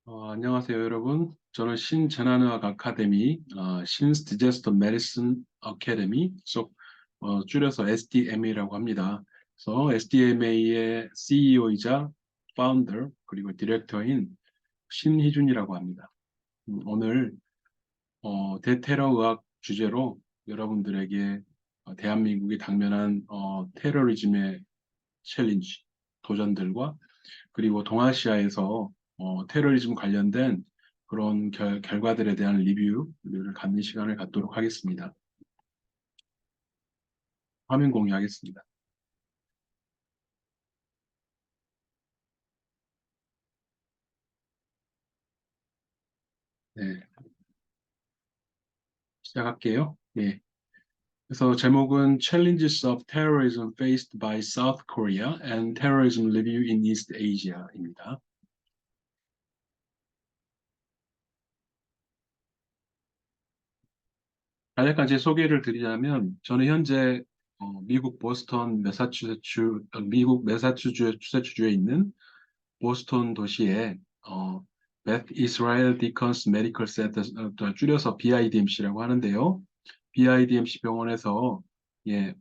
안녕하세요, 여러분. 저는 신재난의학 아카데미, 신스 디제스터 메디슨 아카데미 속 줄여서 SDMA라고 합니다. 그래서 SDMA의 CEO이자 파운더 그리고 디렉터인 신희준이라고 합니다. 오늘 대테러 의학 주제로 여러분들에게 대한민국이 당면한 테러리즘의 챌린지, 도전들과 그리고 동아시아에서 테러리즘 관련된 그런 결과들에 대한 리뷰를 갖는 시간을 갖도록 하겠습니다. 화면 공유하겠습니다. 네, 시작할게요. 네. 그래서 제목은 Challenges of Terrorism Faced by South Korea and Terrorism Review in East Asia입니다. 간략한 제 소개를 드리자면 저는 현재 미국 보스턴 미국 매사추세츠주에 있는 보스턴 도시에 베트 이스라엘 디컨스 메디컬 센터, 줄여서 BIDMC라고 하는데요. BIDMC 병원에서 예,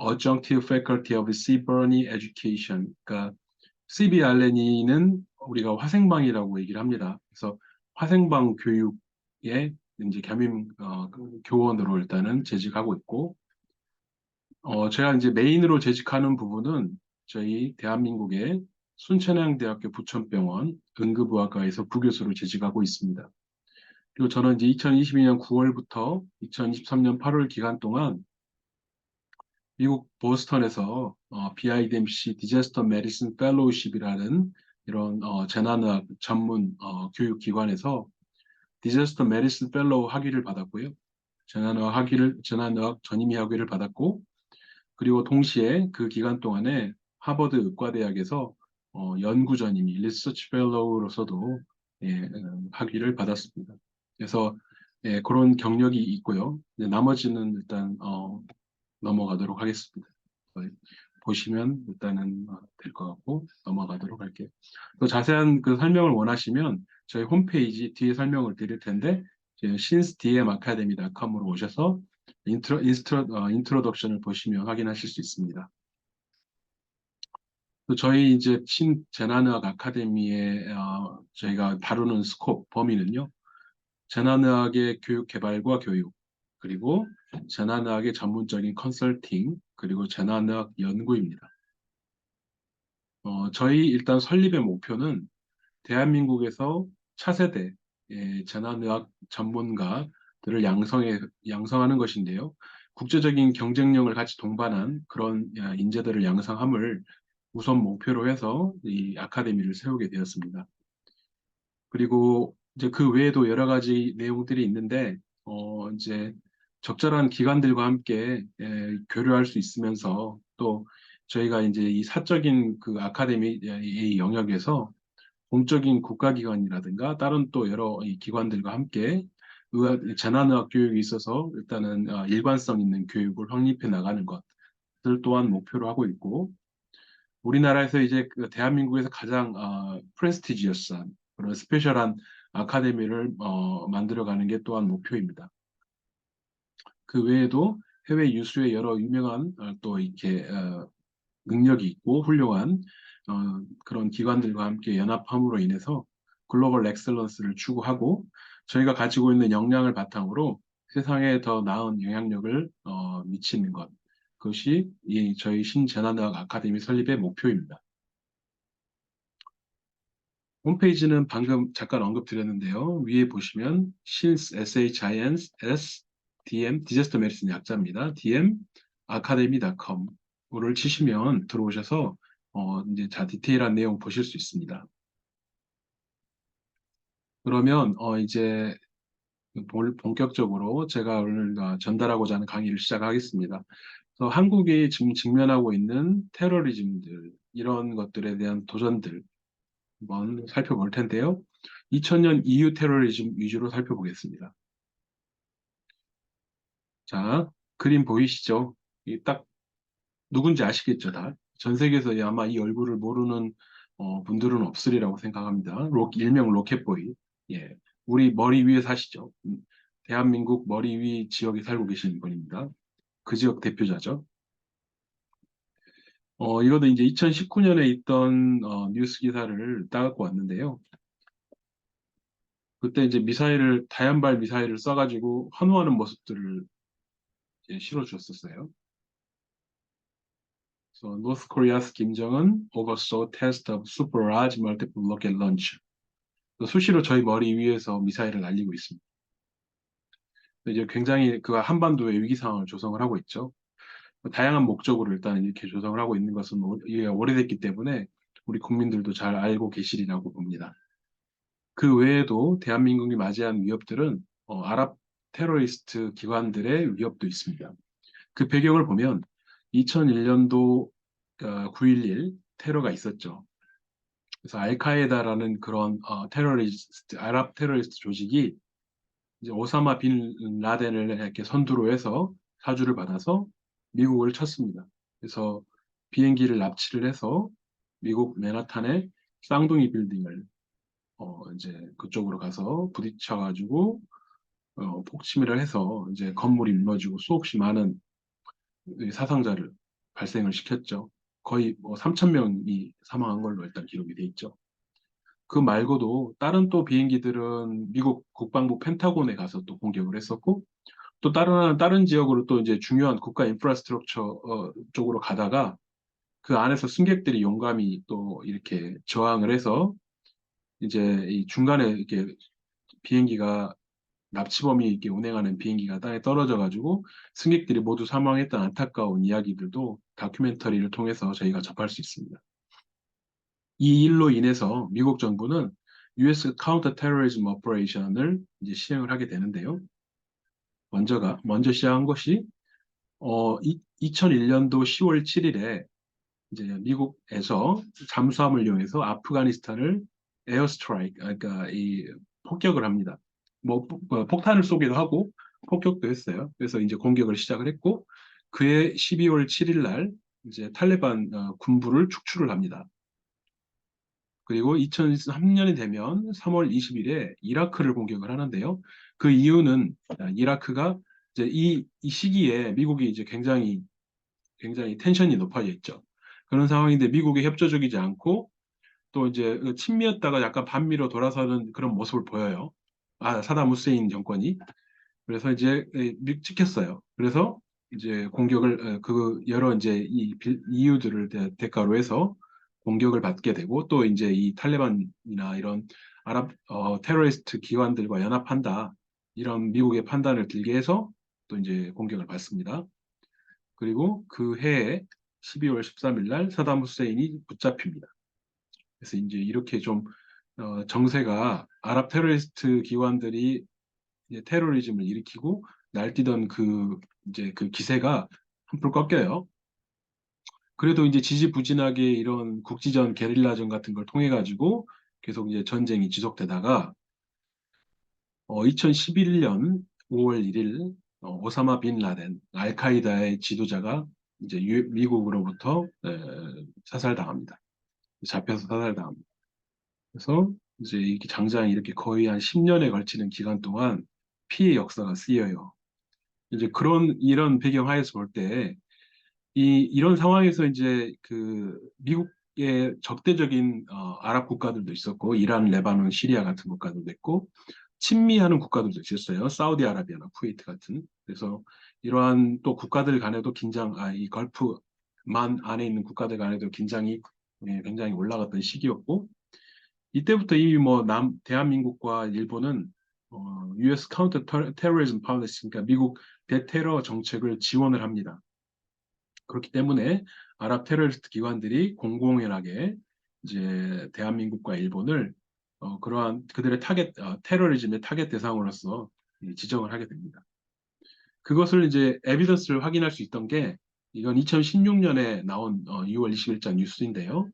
Adjunctive Faculty of Seaborne Education, 그러니까 CBRNE는 우리가 화생방이라고 얘기를 합니다. 그래서 화생방 교육에 이제 교원으로 일단은 재직하고 있고, 제가 이제 메인으로 재직하는 부분은 저희 대한민국의 순천향대학교 부천병원 응급의학과에서 부교수로 재직하고 있습니다. 그리고 저는 이제 2022년 9월부터 2023년 8월 기간 동안 미국 보스턴에서 BIDMC 디제스터 메디슨 펠로우십이라는 이런 재난의학 전문 교육기관에서 디제스터 메디슨 펠로우 학위를 받았고요. 재난의학 전임의 학위를 받았고, 그리고 동시에 그 기간 동안에 하버드 의과대학에서 연구 전임의 리서치 펠로우로서도 학위를 받았습니다. 그래서 그런 경력이 있고요. 나머지는 일단 넘어가도록 하겠습니다. 보시면 일단은 될 것 같고 넘어가도록 할게요. 또 자세한 그 설명을 원하시면 저희 홈페이지 뒤에 설명을 드릴 텐데 sinsdmacademy.com으로 오셔서 인트로덕션을 보시면 확인하실 수 있습니다. 또 저희 이제 신재난의학 아카데미의 저희가 다루는 스콥 범위는요. 재난의학의 교육 개발과 교육, 그리고 재난의학의 전문적인 컨설팅, 그리고 재난의학 연구입니다. 저희 일단 설립의 목표는 대한민국에서 차세대 재난의학 전문가들을 양성하는 것인데요. 국제적인 경쟁력을 같이 동반한 그런 인재들을 양성함을 우선 목표로 해서 이 아카데미를 세우게 되었습니다. 그리고 이제 그 외에도 여러 가지 내용들이 있는데, 이제 적절한 기관들과 함께 교류할 수 있으면서 또 저희가 이제 이 사적인 그 아카데미의 영역에서 공적인 국가기관이라든가 다른 또 여러 이 기관들과 함께 재난의학 교육에 있어서 일단은 일관성 있는 교육을 확립해 나가는 것들 또한 목표로 하고 있고, 우리나라에서 이제 그 대한민국에서 가장 프레스티지어스한 그런 스페셜한 아카데미를 만들어가는 게 또한 목표입니다. 그 외에도 해외 유수의 여러 유명한 또 이렇게 능력이 있고 훌륭한 그런 기관들과 함께 연합함으로 인해서 글로벌 엑셀런스를 추구하고 저희가 가지고 있는 역량을 바탕으로 세상에 더 나은 영향력을 미치는 것. 그것이 이 저희 신재난의학 아카데미 설립의 목표입니다. 홈페이지는 방금 잠깐 언급드렸는데요. 위에 보시면 신스 SHINS 디제스터 메디슨 약자입니다. DM academy.com을 치시면 들어오셔서 이제 디테일한 내용 보실 수 있습니다. 그러면 이제 본격적으로 제가 오늘 전달하고자 하는 강의를 시작하겠습니다. 그래서 한국이 지금 직면하고 있는 테러리즘들 이런 것들에 대한 도전들 한번 살펴볼 텐데요. 2000년 EU 테러리즘 위주로 살펴보겠습니다. 자, 그림 보이시죠? 이 딱 누군지 아시겠죠, 다? 전 세계에서 아마 이 얼굴을 모르는 분들은 없으리라고 생각합니다. 일명 로켓보이. 예. 우리 머리 위에 사시죠. 대한민국 머리 위 지역에 살고 계신 분입니다. 그 지역 대표자죠. 이것도 이제 2019년에 있던 뉴스 기사를 따갖고 왔는데요. 그때 이제 다연발 미사일을 쏴가지고 환호하는 모습들을 이제 실어주었었어요. So North Korea's Kim Jong-un oversaw test of super large multiple rocket launch. 수시로 저희 머리 위에서 미사일을 날리고 있습니다. 이제 굉장히 그 한반도의 위기 상황을 조성을 하고 있죠. 다양한 목적으로 일단 이렇게 조성을 하고 있는 것은 이게 오래됐기 때문에 우리 국민들도 잘 알고 계시리라고 봅니다. 그 외에도 대한민국이 맞이한 위협들은 아랍 테러리스트 기관들의 위협도 있습니다. 그 배경을 보면 2001년도 9.11 테러가 있었죠. 그래서 알카에다라는 그런 아랍 테러리스트 조직이 이제 오사마 빈 라덴을 이렇게 선두로 해서 사주를 받아서 미국을 쳤습니다. 그래서 비행기를 납치를 해서 미국 맨하탄의 쌍둥이 빌딩을 이제 그쪽으로 가서 부딪혀가지고 폭침을 해서 이제 건물이 무너지고 수없이 많은 이 사상자를 발생을 시켰죠. 거의 뭐 3천 명이 사망한 걸로 일단 기록이 돼 있죠. 그 말고도 다른 또 비행기들은 미국 국방부 펜타곤에 가서 또 공격을 했었고, 또 다른 지역으로 또 이제 중요한 국가 인프라스트럭처 쪽으로 가다가 그 안에서 승객들이 용감히 또 이렇게 저항을 해서 이제 이 중간에 이렇게 비행기가 납치범이 이렇게 운행하는 비행기가 땅에 떨어져 가지고 승객들이 모두 사망했던 안타까운 이야기들도 다큐멘터리를 통해서 저희가 접할 수 있습니다. 이 일로 인해서 미국 정부는 US Counter Terrorism Operation을 이제 시행을 하게 되는데요. 먼저 시작한 것이 2001년도 10월 7일에 이제 미국에서 잠수함을 이용해서 아프가니스탄을 에어스트라이크, 그러니까 이 폭격을 합니다. 폭탄을 쏘기도 하고 폭격도 했어요. 그래서 이제 공격을 시작을 했고 그해 12월 7일 날 이제 탈레반 군부를 축출을 합니다. 그리고 2003년이 되면 3월 20일에 이라크를 공격을 하는데요. 그 이유는 이라크가 이제 이 시기에 미국이 이제 굉장히 텐션이 높아져 있죠. 그런 상황인데 미국이 협조적이지 않고 또 이제 친미였다가 약간 반미로 돌아서는 그런 모습을 보여요. 사담 후세인 정권이. 그래서 이제 찍혔어요. 그래서 이제 공격을 그 여러 이제 이유들을 대가로 해서 공격을 받게 되고 또 이제 이 탈레반이나 이런 아랍 테러리스트 기관들과 연합한다 이런 미국의 판단을 들게 해서 또 이제 공격을 받습니다. 그리고 그 해에 12월 13일 날 사담 후세인이 붙잡힙니다. 그래서 이제 이렇게 좀 정세가 아랍 테러리스트 기관들이 이제 테러리즘을 일으키고 날뛰던 이제 그 기세가 한풀 꺾여요. 그래도 이제 지지부진하게 이런 국지전 게릴라전 같은 걸 통해 가지고 계속 이제 전쟁이 지속되다가 2011년 5월 1일 오사마 빈 라덴 알카이다의 지도자가 이제 미국으로부터 사살당합니다. 잡혀서 사살당합니다. 그래서 이제 이렇게 장장 이렇게 거의 한 10년에 걸치는 기간 동안 피해 역사가 쓰여요. 이제 이런 배경 하에서 볼 때, 이런 상황에서 이제 그 미국의 적대적인 아랍 국가들도 있었고, 이란, 레바논, 시리아 같은 국가들도 있고, 친미하는 국가들도 있었어요. 사우디아라비아나 쿠웨이트 같은. 그래서 이러한 또 국가들 간에도 이 걸프만 안에 있는 국가들 간에도 긴장이 굉장히 올라갔던 시기였고, 이때부터 이미 뭐 대한민국과 일본은 US Counter Terrorism Policy, 그러니까 미국 대테러 정책을 지원을 합니다. 그렇기 때문에 아랍 테러리스트 기관들이 공공연하게 이제 대한민국과 일본을 그러한 그들의 테러리즘의 타겟 대상으로서 지정을 하게 됩니다. 그것을 이제 에비던스를 확인할 수 있던 게 이건 2016년에 나온 6월 20일자 뉴스인데요.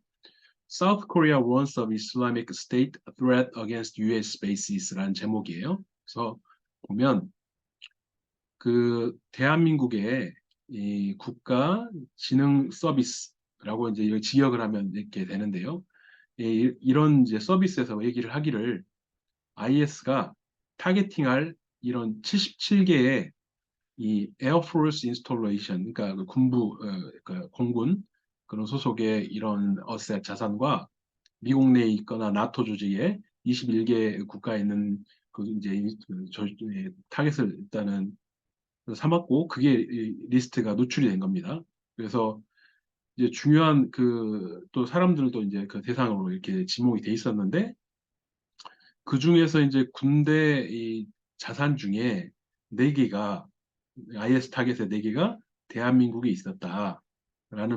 South Korea warns of Islamic State threat against US bases라는 제목이에요. 그래서 보면 그 대한민국의 이 국가 지능 서비스라고 이제 직역을 하면 이렇게 되는데요. 이런 이제 서비스에서 얘기를 하기를 IS가 타겟팅할 이런 77개의 이 에어포스 인스톨레이션, 그러니까 그 군부, 그 공군 그런 소속의 이런 어셋 자산과 미국 내에 있거나 나토 조직의 21개 국가에 있는 그 이제 타겟을 일단은 삼았고 그게 리스트가 노출이 된 겁니다. 그래서 이제 중요한 그 또 사람들도 이제 그 대상으로 이렇게 지목이 돼 있었는데 그 중에서 이제 군대 이 자산 중에 네개가 IS 타겟의 네개가 대한민국에 있었다라는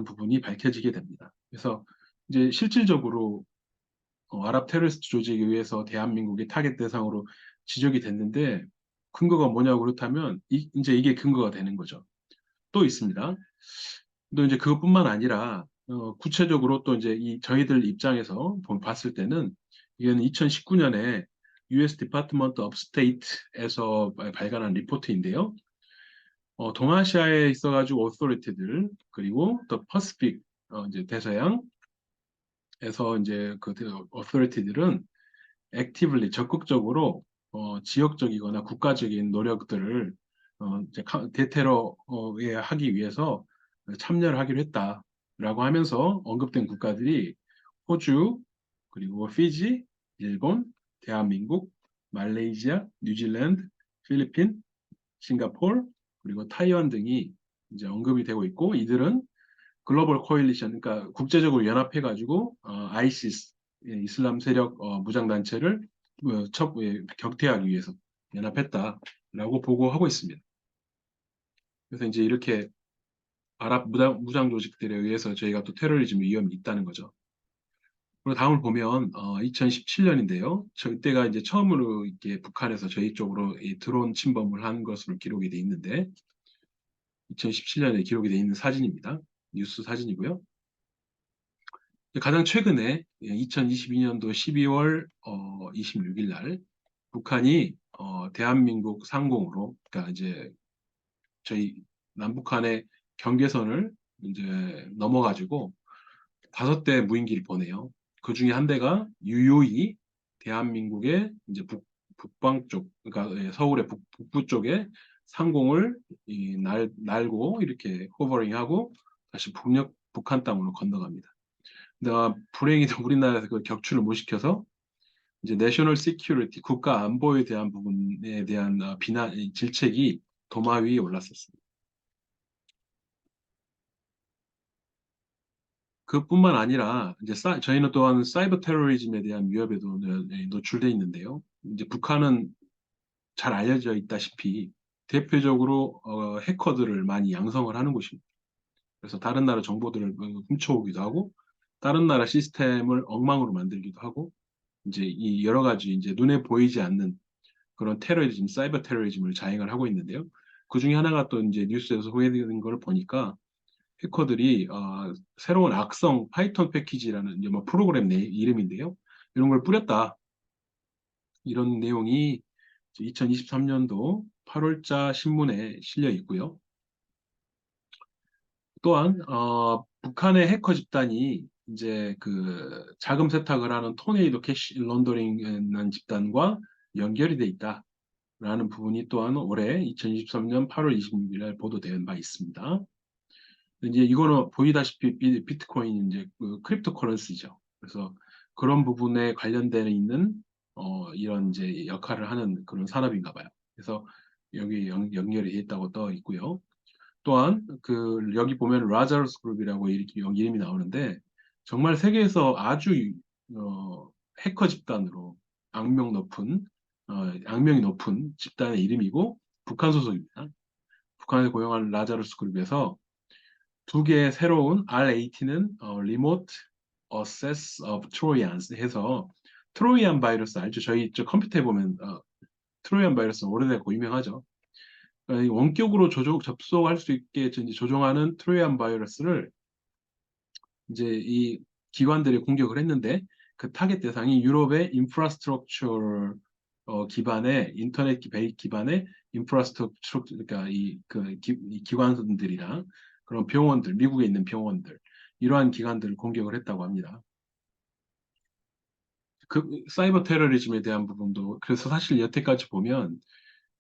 부분이 밝혀지게 됩니다. 그래서 이제 실질적으로 아랍 테러리스트 조직에 의해서 대한민국의 타겟 대상으로 지적이 됐는데 근거가 뭐냐고 그렇다면 이제 이게 근거가 되는 거죠. 또 있습니다. 또 이제 그것뿐만 아니라 구체적으로 또 이제 이 저희들 입장에서 봤을 때는 이건 2019년에 US Department of State에서 발간한 리포트인데요. 동아시아에 있어가지고 오토리티들 그리고 또 퍼시픽 이제 대서양에서 이제 그 오토리티들은 액티블리 적극적으로 지역적이거나 국가적인 노력들을 이제 대테러에 하기 위해서 참여를 하기로 했다라고 하면서 언급된 국가들이 호주, 그리고 피지, 일본, 대한민국, 말레이시아, 뉴질랜드, 필리핀, 싱가포르, 그리고 타이완 등이 이제 언급이 되고 있고 이들은 글로벌 코일리션, 그러니까 국제적으로 연합해가지고 아이시스 이슬람 세력 무장단체를 격퇴하기 위해서 연합했다라고 보고하고 있습니다. 그래서 이제 이렇게 아랍 무장 조직들에 의해서 저희가 또 테러리즘 위험이 있다는 거죠. 그리고 다음을 보면 2017년인데요. 저때가 이제 처음으로 이렇게 북한에서 저희 쪽으로 이 드론 침범을 한 것으로 기록이 돼 있는데 2017년에 기록이 돼 있는 사진입니다. 뉴스 사진이고요. 가장 최근에 2022년도 12월 26일 날 북한이 대한민국 상공으로 그러니까 이제 저희 남북한의 경계선을 이제 넘어가지고 5대 무인기를 보내요. 그 중에 한 대가 유요히 대한민국의 이제 북방 쪽, 그러니까 서울의 북부 쪽에 상공을 날고 이렇게 호버링하고 다시 북한 땅으로 건너갑니다. 근데 불행히도 우리나라에서 그 격추를 못 시켜서 이제 내셔널 시큐리티 국가 안보에 대한 부분에 대한 비난 질책이 도마 위에 올랐었습니다. 그뿐만 아니라 이제 저희는 또한 사이버 테러리즘에 대한 위협에도 노출돼 있는데요. 이제 북한은 잘 알려져 있다시피 대표적으로 해커들을 많이 양성을 하는 곳입니다. 그래서 다른 나라 정보들을 훔쳐오기도 하고 다른 나라 시스템을 엉망으로 만들기도 하고 이제 이 여러 가지 이제 눈에 보이지 않는 그런 테러리즘, 사이버 테러리즘을 자행을 하고 있는데요. 그 중에 하나가 또 이제 뉴스에서 소개되는 걸 보니까 해커들이 새로운 악성 파이썬 패키지라는 이제 뭐 프로그램 이름인데요. 이런 걸 뿌렸다. 이런 내용이 2023년도 8월자 신문에 실려 있고요. 또한 북한의 해커 집단이 이제 그 자금 세탁을 하는 토네이도 캐시 런더링이라는 집단과 연결이 돼 있다라는 부분이 또한 올해 2023년 8월 26일 날 보도된 바 있습니다. 이제 이거는 보이다시피 비트코인 이제 그 크립토 커런시죠. 그래서 그런 부분에 관련되어 있는 이런 이제 역할을 하는 그런 산업인가 봐요. 그래서 여기 연결이 돼 있다고 떠 있고요. 또한 그 여기 보면 라자루스 그룹이라고 이렇게 이름이 나오는데 정말 세계에서 아주 해커 집단으로 악명이 높은 집단의 이름이고 북한 소속입니다. 북한에 고용한 라자루스 그룹에서 2개의 새로운 R80는 Remote Access of Trojans 해서 트로이안 바이러스 알죠? 저희 저 컴퓨터에 보면 트로이안 바이러스 오래되고 유명하죠. 원격으로 접속할 수 있게 이제 조종하는 트로이안 바이러스를 이제 이 기관들이 공격을 했는데 그 타겟 대상이 유럽의 인프라스트럭처 기반의 인터넷 기반의 인프라스트럭처 그러니까 이 기관들이랑 그런 병원들 미국에 있는 병원들 이러한 기관들을 공격을 했다고 합니다. 그 사이버 테러리즘에 대한 부분도 그래서 사실 여태까지 보면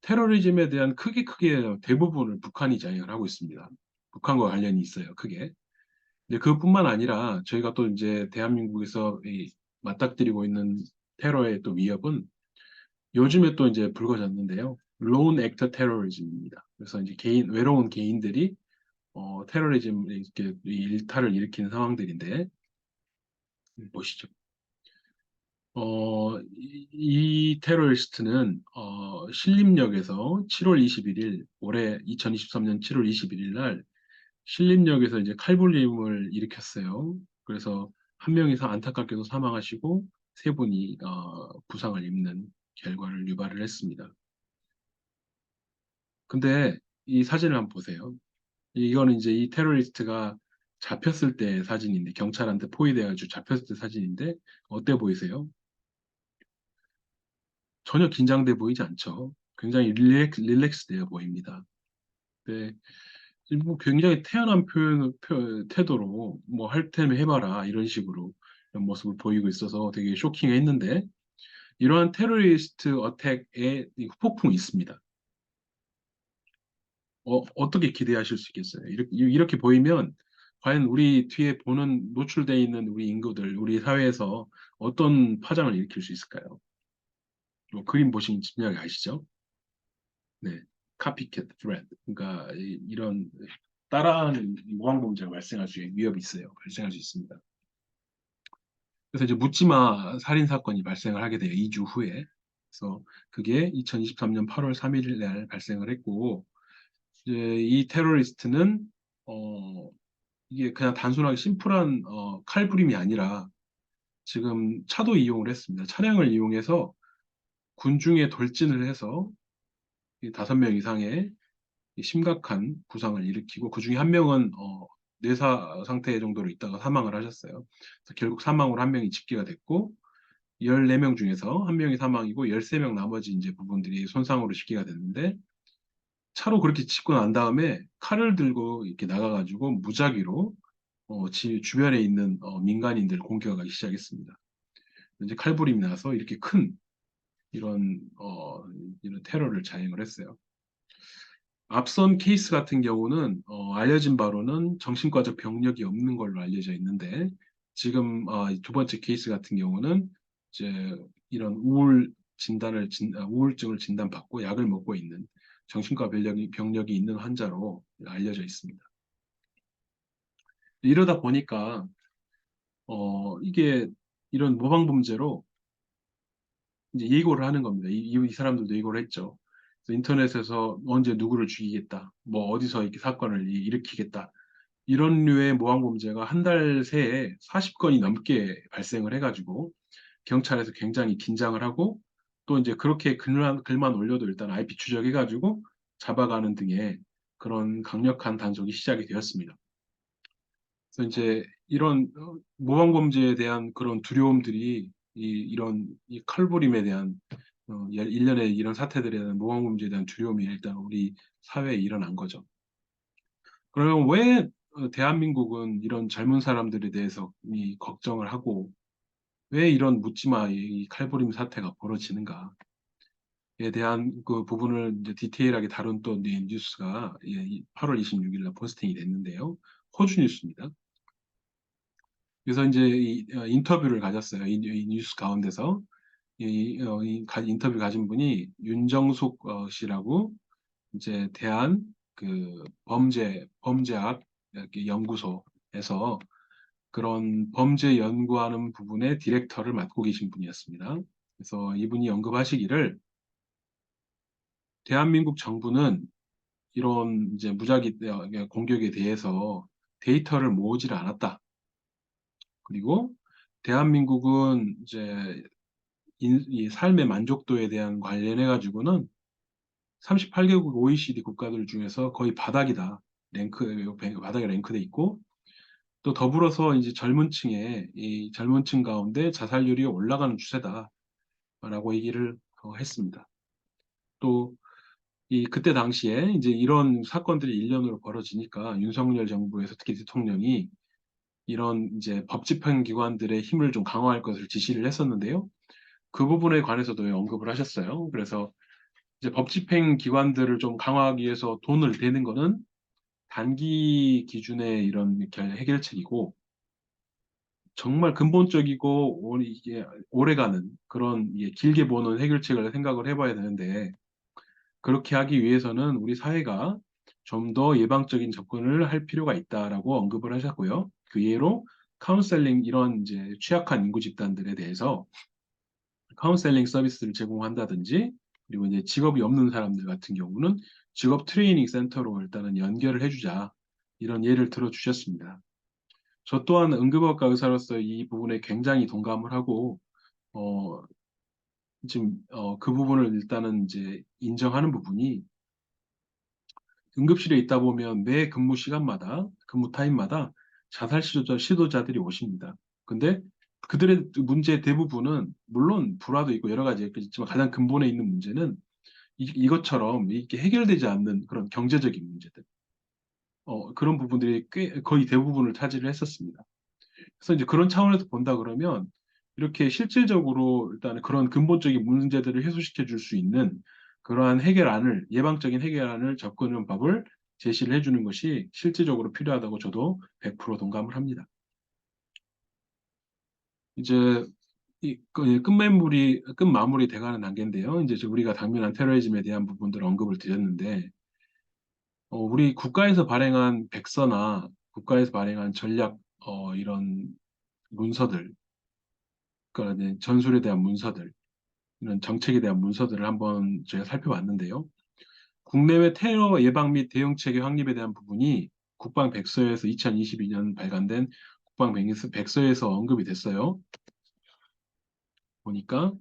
테러리즘에 대한 크게 대부분을 북한이 자행을 하고 있습니다. 북한과 관련이 있어요, 크게. 근데 그뿐만 아니라 저희가 또 이제 대한민국에서 이 맞닥뜨리고 있는 테러의 또 위협은 요즘에 또 이제 불거졌는데요. 론 액터 테러리즘입니다. 그래서 이제 외로운 개인들이 테러리즘 이렇게 일탈을 일으키는 상황들인데 보시죠. 이 테러리스트는 신림역에서 7월 21일 올해 2023년 7월 21일 날 신림역에서 이제 칼불림을 일으켰어요. 그래서 한 명이 안타깝게도 사망하시고 세 분이 부상을 입는 결과를 유발을 했습니다. 근데 이 사진을 한번 보세요. 이거는 이제 이 테러리스트가 잡혔을 때 사진인데 경찰한테 포위돼가지고 잡혔을 때 사진인데 어때 보이세요? 전혀 긴장돼 보이지 않죠. 굉장히 릴렉스되어 보입니다. 네, 뭐 굉장히 태연한 태도로 뭐 할 테면 해봐라 이런 식으로 이런 모습을 보이고 있어서 되게 쇼킹했는데 이러한 테러리스트 어택에 이 후폭풍이 있습니다. 어떻게 기대하실 수 있겠어요? 이렇게 보이면 과연 우리 뒤에 보는 노출되어 있는 우리 인구들, 우리 사회에서 어떤 파장을 일으킬 수 있을까요? 그림 보시면 분명히 아시죠? 네, 카피캣 프레드. 그러니까 이런 따라하는 모방 범죄가 발생할 수 있는 위협이 있어요. 발생할 수 있습니다. 그래서 이제 묻지마 살인 사건이 발생을 하게 돼요. 2주 후에. 그래서 그게 2023년 8월 3일 날 발생을 했고 이제 이 테러리스트는 어 이게 그냥 단순하게 심플한 칼부림이 아니라 지금 차도 이용을 했습니다. 차량을 이용해서 군중에 돌진을 해서 이 5명 이상의 이 심각한 부상을 일으키고 그중에 한 명은 뇌사 상태 정도로 있다가 사망을 하셨어요. 그래서 결국 사망으로 한 명이 집계가 됐고 14명 중에서 한 명이 사망이고 13명 나머지 이제 부분들이 손상으로 집계가 됐는데 차로 그렇게 짚고 난 다음에 칼을 들고 이렇게 나가가지고 무작위로 주변에 있는 민간인들 공격하기 시작했습니다. 이제 칼부림이 나서 이렇게 큰 이런 이런 테러를 자행을 했어요. 앞선 케이스 같은 경우는 알려진 바로는 정신과적 병력이 없는 걸로 알려져 있는데 지금 두 번째 케이스 같은 경우는 이제 이런 우울증을 진단받고 약을 먹고 있는 정신과 병력이 있는 환자로 알려져 있습니다. 이러다 보니까 이게 이런 모방 범죄로 이제 예고를 하는 겁니다. 이 사람들도 예고를 했죠. 그래서 인터넷에서 언제 누구를 죽이겠다, 뭐 어디서 이렇게 사건을 일으키겠다, 이런 류의 모방 범죄가 한 달 새에 40건이 넘게 발생을 해가지고 경찰에서 굉장히 긴장을 하고 또 이제 그렇게 글만 올려도 일단 IP 추적해가지고 잡아가는 등의 그런 강력한 단속이 시작이 되었습니다. 그래서 이제 이런 모방 범죄에 대한 그런 두려움들이 이런 이 칼부림에 대한 일련의 이런 사태들에 대한 모방 범죄에 대한 두려움이 일단 우리 사회에 일어난 거죠. 그러면 왜 대한민국은 이런 젊은 사람들에 대해서 이 걱정을 하고 왜 이런 묻지마 이 칼부림 사태가 벌어지는가에 대한 그 부분을 이제 디테일하게 다룬 또 뉴스가 8월 26일 날 포스팅이 됐는데요. 호주 뉴스입니다. 그래서 이제 인터뷰를 가졌어요. 이 뉴스 가운데서 인터뷰 가진 분이 윤정숙 씨라고 이제 대한 그 범죄학 이렇게 연구소에서 그런 범죄 연구하는 부분의 디렉터를 맡고 계신 분이었습니다. 그래서 이분이 언급하시기를 대한민국 정부는 이런 이제 무작위 공격에 대해서 데이터를 모으지를 않았다. 그리고 대한민국은 이제 이 삶의 만족도에 대한 관련해 가지고는 38개국 OECD 국가들 중에서 거의 바닥이다. 바닥에 랭크돼 있고 또 더불어서 이제 이 젊은 층 가운데 자살률이 올라가는 추세다라고 얘기를 했습니다. 또 그때 당시에 이제 이런 사건들이 일련으로 벌어지니까 윤석열 정부에서 특히 대통령이 이런 이제 법 집행 기관들의 힘을 좀 강화할 것을 지시를 했었는데요. 그 부분에 관해서도 언급을 하셨어요. 그래서 이제 법 집행 기관들을 좀 강화하기 위해서 돈을 대는 거는 단기 기준의 이런 해결책이고 정말 근본적이고 이게 오래가는 그런 길게 보는 해결책을 생각을 해봐야 되는데 그렇게 하기 위해서는 우리 사회가 좀 더 예방적인 접근을 할 필요가 있다라고 언급을 하셨고요. 그 예로 카운셀링 이런 이제 취약한 인구 집단들에 대해서 카운셀링 서비스를 제공한다든지 그리고 이제 직업이 없는 사람들 같은 경우는 직업 트레이닝 센터로 일단은 연결을 해주자 이런 예를 들어주셨습니다. 저 또한 응급의학과 의사로서 이 부분에 굉장히 동감을 하고 어, 지금 그 부분을 일단은 이제 인정하는 부분이 응급실에 있다 보면 매 근무 시간마다 근무 타임마다 자살 시도자들이 오십니다. 근데 그들의 문제 대부분은 물론 불화도 있고 여러 가지 있지만 가장 근본에 있는 문제는 이것처럼 이렇게 해결되지 않는 그런 경제적인 문제들 그런 부분들이 꽤 거의 대부분을 차지를 했었습니다. 그래서 이제 그런 차원에서 본다 그러면 이렇게 실질적으로 일단 그런 근본적인 문제들을 해소시켜 줄 수 있는 그러한 해결안을 예방적인 해결안을 접근하는 법을 제시를 해주는 것이 실질적으로 필요하다고 저도 100% 동감을 합니다. 이제 끝마무리 돼가는 단계인데요. 이제 우리가 당면한 테러리즘에 대한 부분들 언급을 드렸는데 우리 국가에서 발행한 백서나 국가에서 발행한 전략 이런 문서들 그러니까 이제 전술에 대한 문서들, 이런 정책에 대한 문서들을 한번 제가 살펴봤는데요. 국내외 테러 예방 및 대응 체계 확립에 대한 부분이 국방 백서에서 2022년 발간된 국방 백서에서 언급이 됐어요. 보니까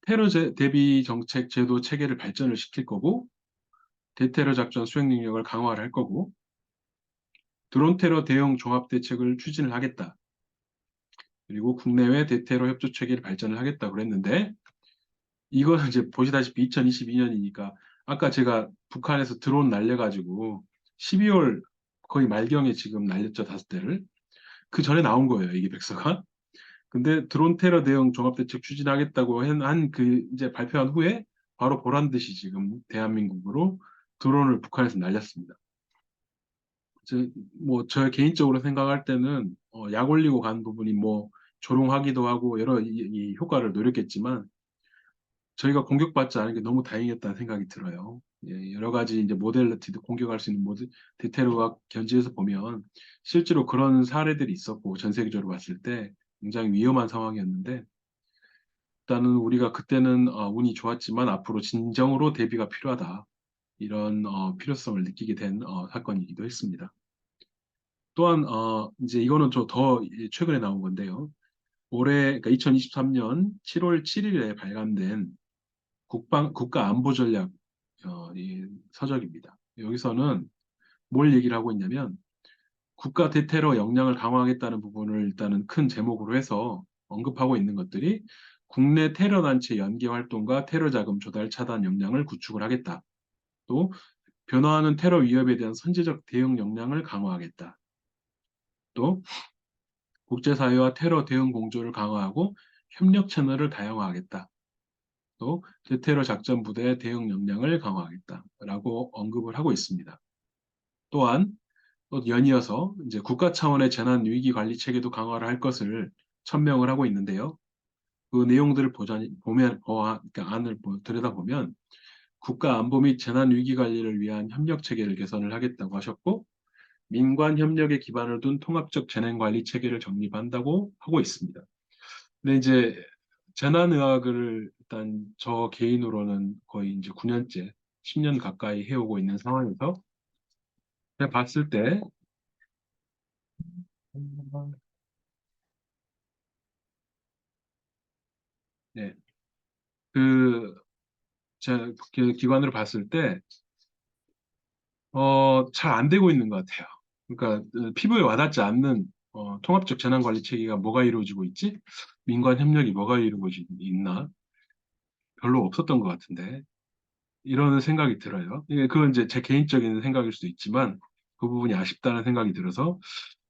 테러 대비 정책 제도 체계를 발전을 시킬 거고 대테러 작전 수행 능력을 강화를 할 거고 드론 테러 대응 종합 대책을 추진을 하겠다. 그리고 국내외 대테러 협조 체계를 발전을 하겠다 그랬는데 이거는 이제 보시다시피 2022년이니까 아까 제가 북한에서 드론 날려가지고 12월 거의 말경에 지금 날렸죠, 5대를. 그 전에 나온 거예요, 이게 백서가. 근데 드론 테러 대응 종합대책 추진하겠다고 한 그 이제 발표한 후에 바로 보란 듯이 지금 대한민국으로 드론을 북한에서 날렸습니다. 저 개인적으로 생각할 때는 약 올리고 간 부분이 뭐 조롱하기도 하고 여러 이 효과를 노렸겠지만 저희가 공격받지 않은 게 너무 다행이었다는 생각이 들어요. 예, 여러 가지 이제 모델리티도 공격할 수 있는 대테러와 견지에서 보면 실제로 그런 사례들이 있었고 전 세계적으로 봤을 때 굉장히 위험한 상황이었는데 일단은 우리가 그때는 운이 좋았지만 앞으로 진정으로 대비가 필요하다. 이런 필요성을 느끼게 된 사건이기도 했습니다. 또한 이제 이거는 좀 더 최근에 나온 건데요. 올해 그러니까 2023년 7월 7일에 발간된 국가 안보 전략 이 서적입니다. 여기서는 뭘 얘기를 하고 있냐면 국가 대테러 역량을 강화하겠다는 부분을 일단은 큰 제목으로 해서 언급하고 있는 것들이 국내 테러 단체 연계 활동과 테러 자금 조달 차단 역량을 구축을 하겠다. 또 변화하는 테러 위협에 대한 선제적 대응 역량을 강화하겠다. 또 국제사회와 테러 대응 공조를 강화하고 협력 채널을 다양화하겠다. 또 대테러 작전 부대의 대응 역량을 강화하겠다라고 언급을 하고 있습니다. 또한 또 연이어서 이제 국가 차원의 재난 위기 관리 체계도 강화를 할 것을 천명을 하고 있는데요. 그 내용들을 그러니까 안을 들여다보면 국가 안보 및 재난 위기 관리를 위한 협력 체계를 개선을 하겠다고 하셨고 민관 협력에 기반을 둔 통합적 재난 관리 체계를 정립한다고 하고 있습니다. 근데 이제 재난의학을 일단 저 개인으로는 거의 이제 9년째, 10년 가까이 해오고 있는 상황에서 제가 봤을 때, 네, 그, 그 기관으로 봤을 때, 잘 안 되고 있는 것 같아요. 그러니까 피부에 와닿지 않는 통합적 재난관리 체계가 뭐가 이루어지고 있지? 민관 협력이 뭐가 이루어지고 있나? 별로 없었던 것 같은데. 이런 생각이 들어요. 그건 이제 제 개인적인 생각일 수도 있지만 그 부분이 아쉽다는 생각이 들어서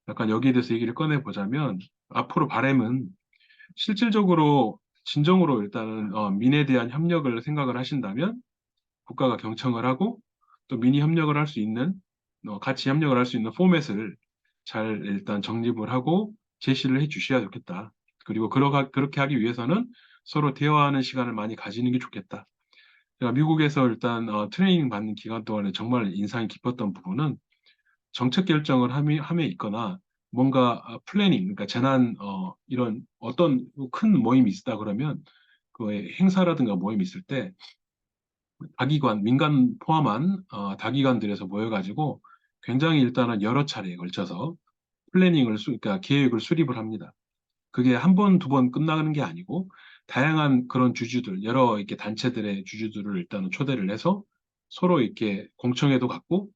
약간 여기에 대해서 얘기를 꺼내보자면 앞으로 바람은 실질적으로 진정으로 일단은 민에 대한 협력을 생각을 하신다면 국가가 경청을 하고 또 민이 협력을 할 수 있는 같이 협력을 할 수 있는 포맷을 잘 일단 정립을 하고 제시를 해 주셔야 좋겠다. 그리고 그렇게 하기 위해서는 서로 대화하는 시간을 많이 가지는 게 좋겠다. 제가 미국에서 일단 트레이닝 받는 기간 동안에 정말 인상이 깊었던 부분은 정책 결정을 함에 있거나 뭔가 플래닝, 그러니까 재난 이런 어떤 큰 모임이 있다 그러면 그 행사라든가 모임이 있을 때 다기관, 민간 포함한 다기관들에서 모여가지고 굉장히 일단은 여러 차례에 걸쳐서 그러니까 계획을 수립을 합니다. 그게 한 번, 두 번 끝나는 게 아니고 다양한 그런 주주들, 여러 이렇게 단체들의 주주들을 일단은 초대를 해서 서로 이렇게 공청회도 갖고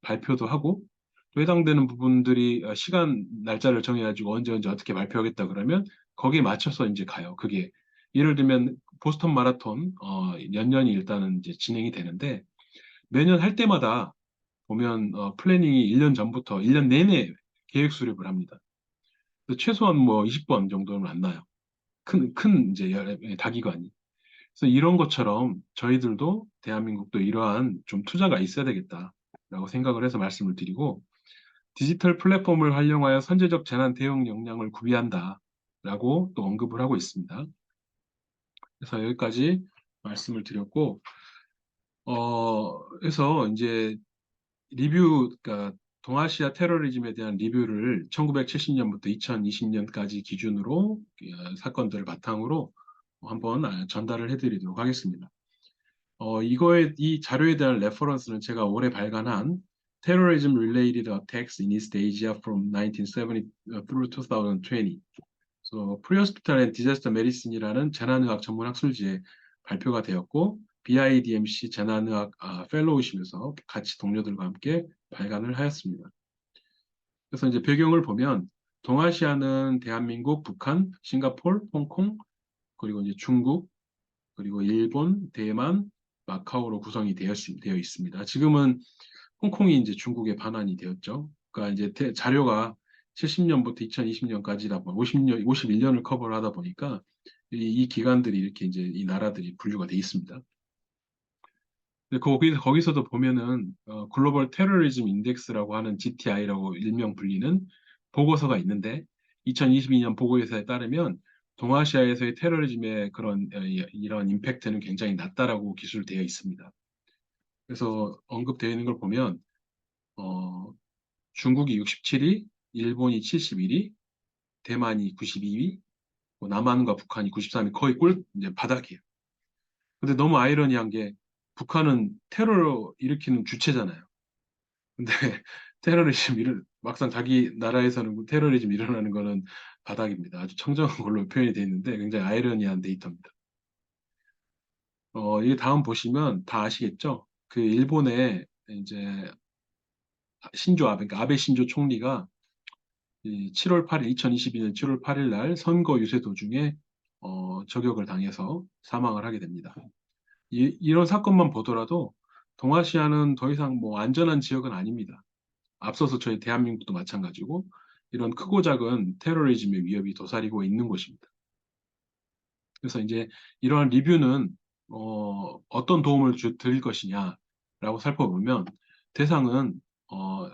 발표도 하고 또 해당되는 부분들이 시간 날짜를 정해가지고 언제 언제 어떻게 발표하겠다 그러면 거기에 맞춰서 이제 가요. 그게 예를 들면 보스턴 마라톤 연년이 일단은 이제 진행이 되는데 매년 할 때마다 보면 플래닝이 1년 전부터 1년 내내 계획 수립을 합니다. 최소한 뭐 20번 정도는 만나요. 큰 이제 다기관이. 그래서 이런 것처럼 저희들도 대한민국도 이러한 좀 투자가 있어야 되겠다라고 생각을 해서 말씀을 드리고 디지털 플랫폼을 활용하여 선제적 재난 대응 역량을 구비한다라고 또 언급을 하고 있습니다. 그래서 여기까지 말씀을 드렸고 그래서 이제 그러니까 동아시아 테러리즘에 대한 리뷰를 1970년부터 2020년까지 기준으로 사건들을 바탕으로 한번 전달을 해드리도록 하겠습니다. 이 자료에 대한 레퍼런스는 제가 올해 발간한 Terrorism Related Attacks in East Asia from 1970 through 2020. So, Pre-Hospital and Disaster Medicine이라는 재난의학 전문 학술지에 발표가 되었고, BIDMC 재난의학 펠로우시면서 같이 동료들과 함께 발간을 하였습니다. 그래서 이제 배경을 보면 동아시아는 대한민국, 북한, 싱가포르, 홍콩, 그리고 이제 중국, 그리고 일본, 대만, 마카오로 구성이 되어 있습니다. 지금은 홍콩이 이제 중국의 반환이 되었죠. 그러니까 이제 자료가 70년부터 2020년까지다 보니 50년, 51년을 커버를 하다 보니까 이 기간들이 이렇게 이제 이 나라들이 분류가 돼 있습니다. 근데 거기서도 보면은 글로벌 테러리즘 인덱스라고 하는 GTI라고 일명 불리는 보고서가 있는데 2022년 보고서에 따르면 동아시아에서의 테러리즘의 그런 이런 임팩트는 굉장히 낮다라고 기술되어 있습니다. 그래서 언급되어 있는 걸 보면 어, 중국이 67위, 일본이 71위, 대만이 92위, 남한과 북한이 93위, 거의 이제 바닥이에요. 근데 너무 아이러니한 게 북한은 테러를 일으키는 주체잖아요. 근데 막상 자기 나라에서는 테러리즘 일어나는 거는 바닥입니다. 아주 청정한 걸로 표현이 되어 있는데 굉장히 아이러니한 데이터입니다. 이게 다음 보시면 다 아시겠죠? 그 일본의 이제 그러니까 아베 신조 총리가 이 7월 8일, 2022년 7월 8일 날 선거 유세 도중에 저격을 당해서 사망을 하게 됩니다. 이런 사건만 보더라도 동아시아는 더 이상 뭐 안전한 지역은 아닙니다. 앞서서 저희 대한민국도 마찬가지고 이런 크고 작은 테러리즘의 위협이 도사리고 있는 곳입니다. 그래서 이제 이러한 리뷰는 어떤 도움을 드릴 것이냐라고 살펴보면 대상은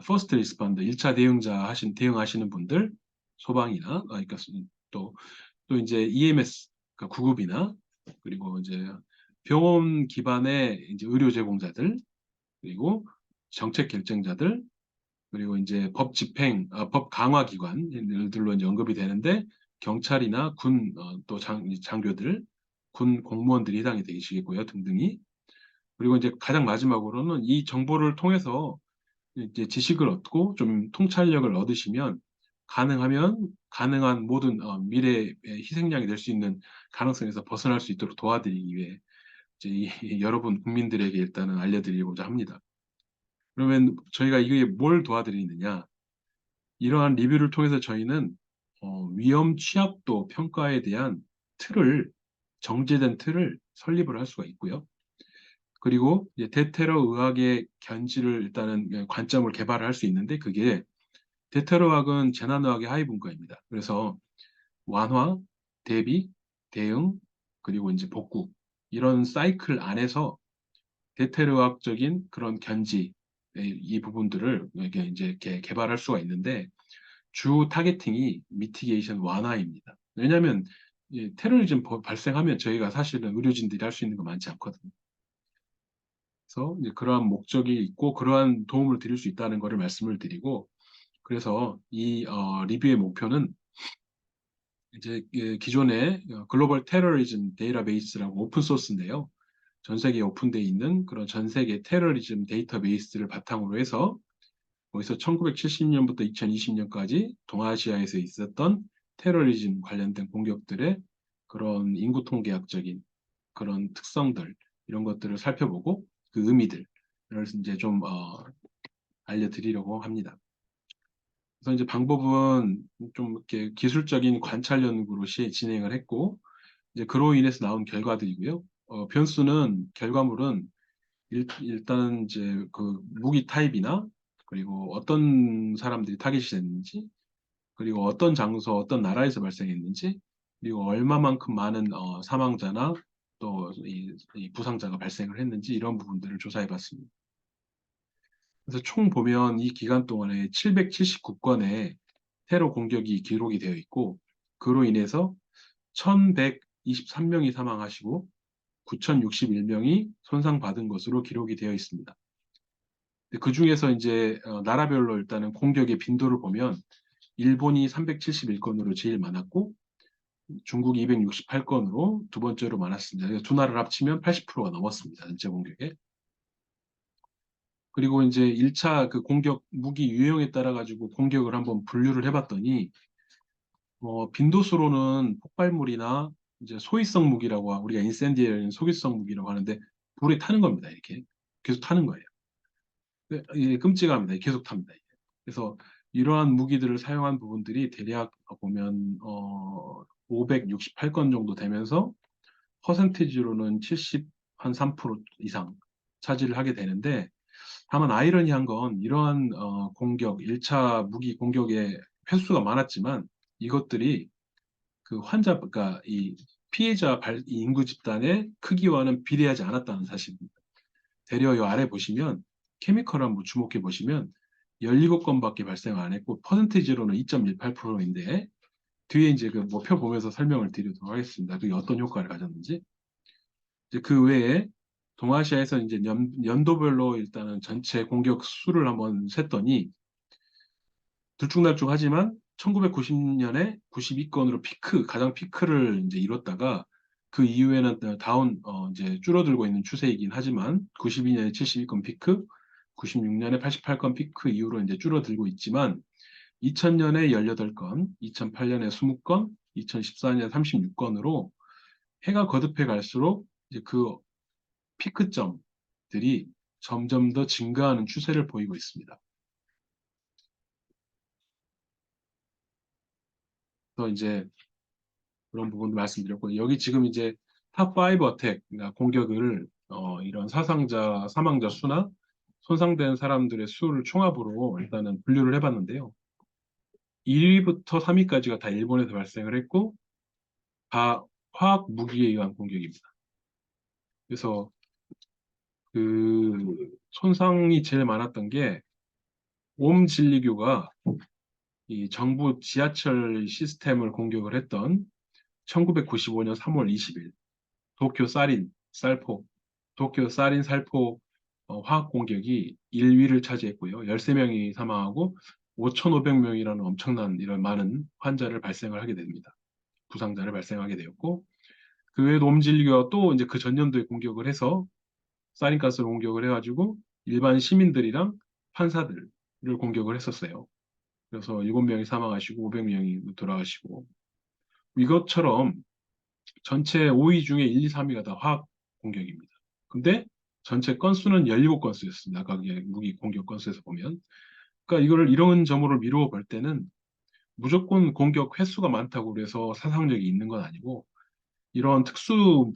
퍼스트 리스펀드 1차 대응하시는 분들 소방이나 그러니까 또 이제 EMS 그러니까 구급이나 그리고 이제 병원 기반의 이제 의료 제공자들 그리고 정책 결정자들 그리고 이제 법 강화 기관들로 이제 언급이 되는데 경찰이나 또 장교들, 군 공무원들이 해당이 되시겠고요, 등등이. 그리고 이제 가장 마지막으로는 이 정보를 통해서 이제 지식을 얻고 좀 통찰력을 얻으시면 가능한 모든 미래의 희생양이 될 수 있는 가능성에서 벗어날 수 있도록 도와드리기 위해 이제 여러분 국민들에게 일단은 알려드리고자 합니다. 그러면 저희가 이게 뭘 도와드리느냐? 이러한 리뷰를 통해서 저희는 위험 취약도 평가에 대한 정제된 틀을 설립을 할 수가 있고요. 그리고 이제 대테러 의학의 견지를 일단은 관점을 개발을 할 수 있는데 그게 대테러학은 재난의학의 하위 분과입니다. 그래서 완화, 대비, 대응, 그리고 이제 복구 이런 사이클 안에서 대테러학적인 그런 견지 이 부분들을 이렇게 이제 이렇게 개발할 수가 있는데 주 타겟팅이 미티게이션 완화입니다. 왜냐하면 테러리즘 발생하면 저희가 사실은 의료진들이 할 수 있는 거 많지 않거든요. 그래서 이제 그러한 목적이 있고 그러한 도움을 드릴 수 있다는 것을 말씀을 드리고 그래서 이 리뷰의 목표는 이제 기존의 글로벌 테러리즘 데이터베이스라고 오픈 소스인데요. 전 세계에 오픈되어 있는 그런 전 세계 테러리즘 데이터베이스를 바탕으로 해서 거기서 1970년부터 2020년까지 동아시아에서 있었던 테러리즘 관련된 공격들의 그런 인구 통계학적인 그런 특성들 이런 것들을 살펴보고 그 의미들을 이제 좀 알려드리려고 합니다. 그래서 이제 방법은 좀 이렇게 기술적인 관찰 연구로 진행을 했고 이제 그로 인해서 나온 결과들이고요. 변수는 결과물은 일단 이제 그 무기 타입이나 그리고 어떤 사람들이 타깃이 됐는지 그리고 어떤 장소, 어떤 나라에서 발생했는지 그리고 얼마만큼 많은 사망자나 또 이 부상자가 발생을 했는지 이런 부분들을 조사해 봤습니다. 그래서 총 보면 이 기간 동안에 779건의 테러 공격이 기록이 되어 있고 그로 인해서 1123명이 사망하시고 9061명이 손상받은 것으로 기록이 되어 있습니다. 그 중에서 이제 나라별로 일단은 공격의 빈도를 보면 일본이 371건으로 제일 많았고 중국이 268건으로 두 번째로 많았습니다. 그래서 두 나라를 합치면 80%가 넘었습니다. 전체 공격에. 그리고 이제 1차 그 공격 무기 유형에 따라 가지고 공격을 한번 분류를 해봤더니 빈도수로는 폭발물이나 이제 소위성 무기라고 우리가 인센디어리는 소위성 무기라고 하는데 불이 타는 겁니다. 이렇게 계속 타는 거예요. 네, 이게 끔찍합니다. 계속 탑니다. 이게. 그래서 이러한 무기들을 사용한 부분들이 대략 보면 568건 정도 되면서 퍼센티지로는 70, 한 3% 이상 차지를 하게 되는데 다만 아이러니한 건 이러한 공격, 1차 무기 공격의 횟수가 많았지만 이것들이 그 환자, 그러니까 이 피해자 이 인구 집단의 크기와는 비례하지 않았다는 사실입니다. 대려 요 아래 보시면 케미컬 한번 주목해 보시면 17건밖에 발생 안 했고 퍼센티지로는 2.18%인데 뒤에 이제 그 표 보면서 설명을 드리도록 하겠습니다. 그게 어떤 효과를 가졌는지. 이제 그 외에 동아시아에서 이제 연도별로 일단은 전체 공격 수를 한번 셌더니 들쭉날쭉하지만 1990년에 92건으로 가장 피크를 이제 이뤘다가 그 이후에는 이제 줄어들고 있는 추세이긴 하지만 92년에 72건 피크, 96년에 88건 피크 이후로 이제 줄어들고 있지만 2000년에 18건, 2008년에 20건, 2014년에 36건으로 해가 거듭해 갈수록 이제 그 피크점들이 점점 더 증가하는 추세를 보이고 있습니다. 그래서 이제 그런 부분도 말씀드렸고 여기 지금 이제 탑5 어택, 그러니까 공격을 이런 사망자 수나 손상된 사람들의 수를 총합으로 일단은 분류를 해봤는데요. 1위부터 3위까지가 다 일본에서 발생을 했고 다 화학 무기에 의한 공격입니다. 그래서 그 손상이 제일 많았던 게 옴진리교가 이 정부 지하철 시스템을 공격을 했던 1995년 3월 20일 도쿄 살포, 도쿄 살인 살포 화학 공격이 1위를 차지했고요. 13명이 사망하고 5,500명이라는 엄청난 이런 많은 환자를 발생을 하게 됩니다. 부상자를 발생하게 되었고 그 외에도 옴진리교가 또 이제 그 전년도에 공격을 해서 사린가스를 공격을 해가지고 일반 시민들이랑 판사들을 공격을 했었어요. 그래서 7명이 사망하시고 500명이 돌아가시고 이것처럼 전체 5위 중에 1, 2, 3위가 다 화학 공격입니다. 근데 전체 건수는 17건수였습니다. 아까 무기 공격 건수에서 보면. 그러니까 이거를 이런 점으로 미루어 볼 때는 무조건 공격 횟수가 많다고 그래서 사상력이 있는 건 아니고 이런 특수용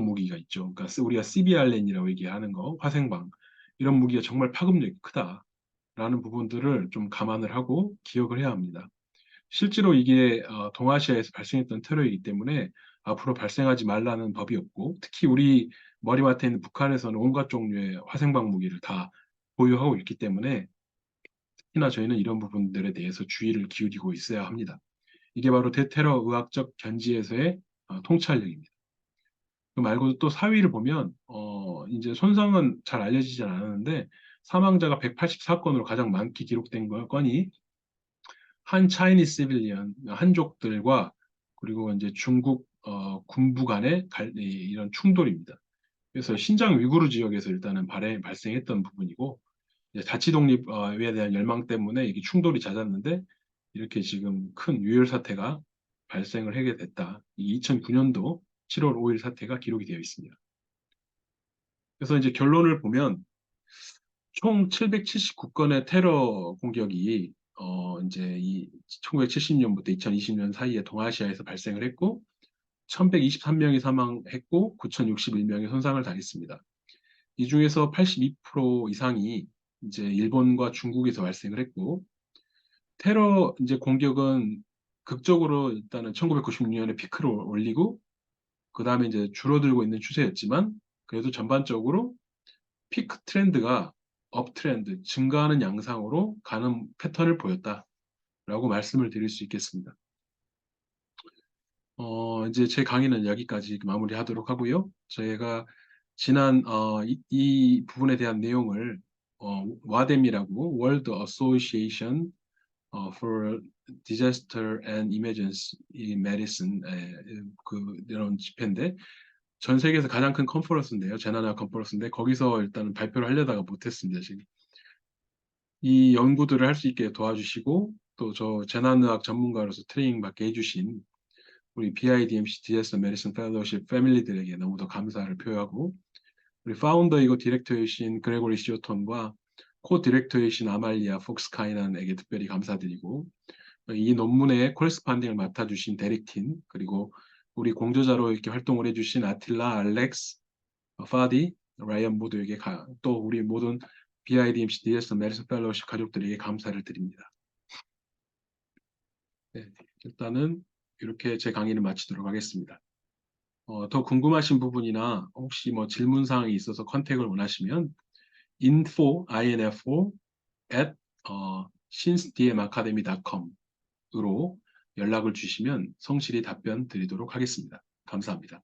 무기가 있죠. 그러니까 우리가 CBRN이라고 얘기하는 거, 화생방 이런 무기가 정말 파급력이 크다라는 부분들을 좀 감안을 하고 기억을 해야 합니다. 실제로 이게 동아시아에서 발생했던 테러이기 때문에 앞으로 발생하지 말라는 법이 없고, 특히 우리 머리맡에 있는 북한에서는 온갖 종류의 화생방 무기를 다 보유하고 있기 때문에 특히나 저희는 이런 부분들에 대해서 주의를 기울이고 있어야 합니다. 이게 바로 대테러 의학적 견지에서의 통찰력입니다. 그 말고도 또 사위를 보면 이제 손상은 잘 알려지진 않았는데 사망자가 184건으로 가장 많게 기록된 건이 한 차이니스 시빌리언 한족들과 그리고 이제 중국 군부 간의 이런 충돌입니다. 그래서 신장 위구르 지역에서 일단은 발생했던 부분이고 이제 자치 독립에 대한 열망 때문에 이게 충돌이 잦았는데 이렇게 지금 큰 유혈 사태가 발생을 하게 됐다. 이 2009년도 7월 5일 사태가 기록이 되어 있습니다. 그래서 이제 결론을 보면 총 779건의 테러 공격이 이제 이 1970년부터 2020년 사이에 동아시아에서 발생을 했고 1123명이 사망했고 9061명이 손상을 당했습니다. 이 중에서 82% 이상이 이제 일본과 중국에서 발생을 했고 테러 이제 공격은 극적으로 일단은 1996년에 피크를 올리고 그 다음에 이제 줄어들고 있는 추세였지만 그래도 전반적으로 피크 트렌드가 업 트렌드, 증가하는 양상으로 가는 패턴을 보였다라고 말씀을 드릴 수 있겠습니다. 이제 제 강의는 여기까지 마무리하도록 하고요. 저희가 지난 이 부분에 대한 내용을 와뎀이라고 World Association for Disaster and Emergency Medicine 이런 집회인데 전 세계에서 가장 큰 컨퍼런스인데요. 재난의학 컨퍼런스인데 거기서 일단은 발표를 하려다가 못했습니다. 지금 이 연구들을 할 수 있게 도와주시고 또 저 재난의학 전문가로서 트레이닝 받게 해주신 우리 BIDMC 디자스터 메디슨 펠로우십 패밀리들에게 너무도 감사를 표하고 우리 파운더이고 디렉터이신 그레고리 시오톤과 코 디렉터이신 아말리아 폭스카이난에게 특별히 감사드리고 이 논문의 코레스판딩을 맡아주신 데릭틴 그리고 우리 공저자로 이렇게 활동을 해주신 아틸라, 알렉스, 파디, 라이언 모두에게 또 우리 모든 BIDMC DS 메리슨 펠로우십 가족들에게 감사를 드립니다. 네, 일단은 이렇게 제 강의를 마치도록 하겠습니다. 더 궁금하신 부분이나 혹시 뭐 질문 사항이 있어서 컨택을 원하시면 info at sinsdmacademy.com으로 연락을 주시면 성실히 답변 드리도록 하겠습니다. 감사합니다.